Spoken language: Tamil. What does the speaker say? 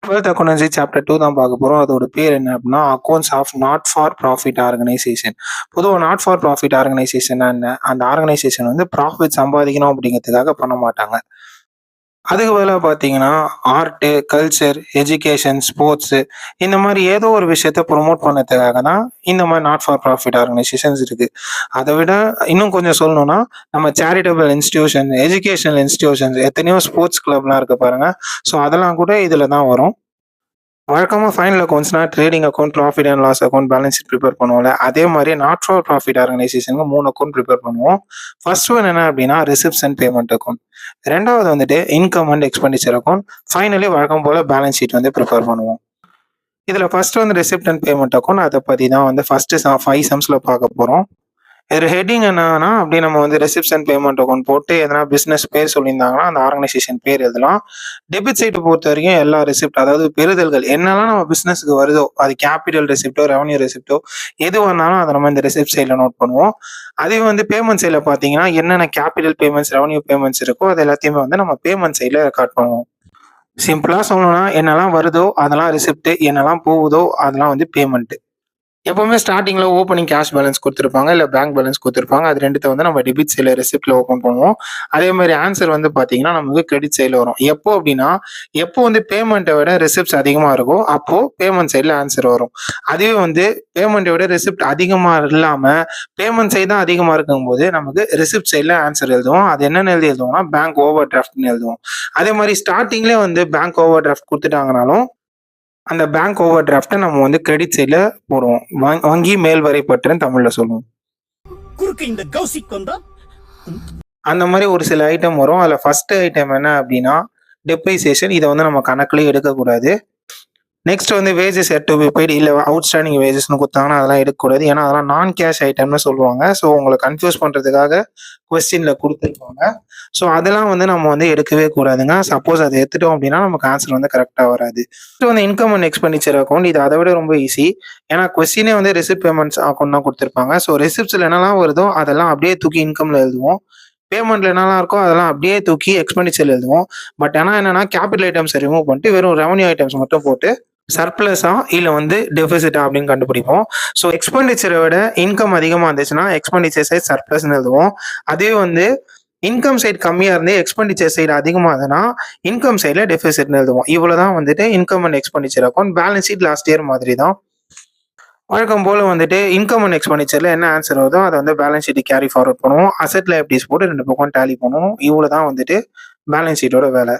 டுவெல்த் அக்கௌண்டன்சி சாப்டர் 2 தான் பார்க்க போறோம். அதோட பேர் என்ன அப்படின்னா, accounts of not for profit organisation. பொதுவா நாட் ஃபார் ப்ராஃபிட் ஆர்கனைசேஷன்னா என்ன? அந்த ஆர்கனைசேஷன் வந்து ப்ராஃபிட் சம்பாதிக்கணும் அப்படிங்கிறதுக்காக பண்ண மாட்டாங்க. அதுக்கு பதிலா பார்த்தீங்கன்னா, ஆர்ட்டு, கல்ச்சர், எஜுகேஷன், ஸ்போர்ட்ஸு இந்த மாரி ஏதோ ஒரு விஷயத்த ப்ரொமோட் பண்ணதுக்காக தான் இந்த மாரி நாட் ஃபார் ப்ராஃபிட் ஆர்கனைசேஷன்ஸ் இருக்கு. அத விட இன்னும் கொஞ்சம் சொல்லணும்னா, நம்ம சேரிட்டபிள் இன்ஸ்டிடியூஷன், எஜுகேஷனல் இன்ஸ்டிடியூஷன்ஸ் எத்தனையோ ஸ்போர்ட்ஸ் கிளப்லாம் இருக்கு பாருங்க. ஸோ அதெல்லாம் கூட இதுல தான் வரும். வழக்கமா ஃபைனல் அக்கவுண்ட்ஸ்னா trading account, profit and loss account, balance sheet prepare பண்ணுவோம்ல. அதே மாரி நாட் ஃபார் ப்ராஃபிட் ஆர்கனைசேஷனுக்கு 3 அக்கவுண்ட் ப்ரிப்பேர் பண்ணுவோம். ஃபர்ஸ்ட் ஒன் என்ன அப்படின்னா, ரிசிப்ட்ஸ் அண்ட் பேமெண்ட் அக்கவுண்ட். 2வது வந்துட்டு income and expenditure account. Finally வழக்கம் போல பேலன்ஸ் ஷீட் வந்து ப்ரிப்பேர் பண்ணுவோம். இதுல ஃபர்ஸ்ட் வந்து ரிசிப்ட் அண்ட் பேமெண்ட் அக்கவுண்ட். அத பத்தி தான் வந்து ஃபர்ஸ்ட் 5 சம்ஸ்ல பார்க்க போறோம். இதுல ஹெட்டிங் என்னன்னா, அப்படியே நம்ம வந்து ரெசிப்ட்ஸ் அண்ட் பேமெண்ட் அக்கவுண்ட் போட்டு எதனா பிசினஸ் பேர் சொல்லியிருந்தாங்கன்னா, அந்த ஆர்கனைசேஷன் பேர் எழுதலாம். டெபிட் சைட பொறுத்தவரைக்கும் எல்லா ரெசிப்ட், அதாவது பெறுதல்கள் என்னெல்லாம் நம்ம பிசினஸ்க்கு வருதோ, அது கேபிட்டல் ரெசிப்ட்டோ, ரெவன்யூ ரெசிப்ட்டோ எது வந்தாலும் அதை நம்ம இந்த ரெசிப்ட் சைட்ல நோட் பண்ணுவோம். அதே வந்து பேமெண்ட் சைட்ல பார்த்தீங்கன்னா, என்னென்ன கேபிட்டல் பேமெண்ட்ஸ், ரெவன்யூ பேமெண்ட்ஸ் இருக்கோ அது எல்லாத்தையுமே வந்து நம்ம பேமெண்ட் சைட்ல ரெக்கார்ட் பண்ணுவோம். சிம்பிளா சொல்லணும்னா, என்னெல்லாம் வருதோ அதெல்லாம் ரெசிப்ட், என்னெல்லாம் போகுதோ அதெல்லாம் வந்து பேமெண்ட். எப்பவுமே ஸ்டார்டிங்ல ஓப்பனிங் கேஷ் பேலன்ஸ் குடுத்திருப்பாங்க. இல்ல பேங்க் பேலன்ஸ் குடுத்திருப்பாங்க. அது 2த்த வந்து நம்ம டெபிட் சைட்ல ரெசிப்ட்ல ஓப்பன் பண்ணுவோம். அதே மாரி ஆன்சர் வந்து பார்த்தீங்கன்னா, நமக்கு கிரெடிட் சைட்ல வரும். எப்போ அப்டின்னா, எப்போ வந்து பேமெண்ட்ட விட ரெசிப்ட்ஸ் அதிகமா இருக்கோ, அப்போ பேமெண்ட் சைட்ல ஆன்சர் வரும். அதுவே வந்து பேமெண்ட்ட விட ரெசிப்ட் அதிகமா இல்லாம, பேமெண்ட் சைடு தான் அதிகமா இருக்கும்போது, நமக்கு ரெசிப்ட் சைட்ல ஆன்சர் எழுதுவோம். அது என்னன்னு எழுதுவோம்னா, பேங்க் ஓவர் டிராஃப்ட்ன்னு எழுதுவோம். அதே மாரி ஸ்டார்ட்டிங்லயே வந்து பேங்க் ஓவர் டிராஃப்ட் குடுத்துட்டாங்கனாலும், அந்த பேங்க் ஓவர் டிராஃப்ட்ட நம்ம வந்து கிரெடிட் சைட்ல போடுவோம். வங்கி மேல்வரை பற்றுன்னு தமிழ்ல சொல்லுவோம். குறுக்கு இந்த கௌசிக் வந்தா அந்த மாரி ஒரு சில ஐட்டம் வரும். அதுல ஃபர்ஸ்ட் ஐட்டம் என்ன அப்டின்னா, டெப்ரிசியேஷன். இத வந்து நம்ம கணக்குலயே எடுக்கக்கூடாது. நெக்ஸ்ட் வந்து wages yet to be paid, இல்ல அவுட்ஸ்டாண்டிங் வேஜஸ்ன்னு குடுத்தாங்கன்னா அதெல்லாம் எடுக்கக்கூடாது. ஏன்னா அதெல்லாம் நான் கேஷ் ஐட்டம்னு சொல்லுவாங்க. ஸோ உங்கள கன்ஃப்யூஸ் பண்றதுக்காக கொஸ்டின்ல குடுத்துருப்பாங்க. ஸோ அதெல்லாம் வந்து நம்ம வந்து எடுக்கவே கூடாதுங்க. சப்போஸ் அத எடுத்துட்டோம் அப்டின்னா நமக்கு ஆன்சர் வந்து கரெக்ட்டா வராது. நெக்ஸ்ட் வந்து இன்கம் அண்ட் எக்ஸ்பெண்டிச்சர் அக்கவுண்ட். இது அத விட ரொம்ப ஈஸி. ஏன்னா கொஸ்டினே வந்து ரெசிப்ட் பேமெண்ட்ஸ் அக்கவுண்ட் தான் குடுத்துருப்பாங்க. ஸோ ரெசிப்ட்ஸ்ல என்னலாம் வருதோ அதெல்லாம் அப்படியே தூக்கி இன்கம்ல எழுதுவோம். பேமெண்ட்ல என்னலாம் இருக்கோ அதெல்லாம் அப்படியே தூக்கி எக்ஸ்பெண்டிச்சர்ல எழுதுவோம். பட் ஆனா என்னன்னா, கேபிட்டல் ஐட்டம்ஸ ரிமூவ் பண்ணிட்டு வெறும் ரெவன்யூ ஐட்டம்ஸ் மட்டும் போட்டு சர்ப்ளஸா இல்ல வந்து டெபிசிட்டா அப்படின்னு கண்டுபிடிப்போம். ஸோ எக்ஸ்பெண்டிச்சரை விட இன்கம் அதிகமா இருந்துச்சுன்னா எக்ஸ்பெண்டிச்சர் சைட் சர்ப்ளஸ்ன்னு எழுதுவோம். அதே வந்து இன்கம் சைடு கம்மியா இருந்து எக்ஸ்பெண்டிச்சர் சைடு அதிகமா இருந்ததுன்னா இன்கம் சைட்ல டெபிசிட்னு எழுதுவோம். இவ்வளவுதான் வந்துட்டு income and expenditure account. Balance sheet last year மாதிரி தான். வழக்கம் போல வந்துட்டு இன்கம் அண்ட் எக்ஸ்பெண்டிச்சர்ல என்ன ஆன்சர் வருதோ அதை வந்து பேலன்ஸ் ஷீட் கேரி ஃபார்வர்ட் பண்ணுவோம். அசெட் லைபிலிட்டிஸ் போட்டு 2 பக்கம் டேலி பண்ணுவோம். இவ்வளவுதான் வந்துட்டு பேலன்ஸ் ஷீட்டோட வேலை.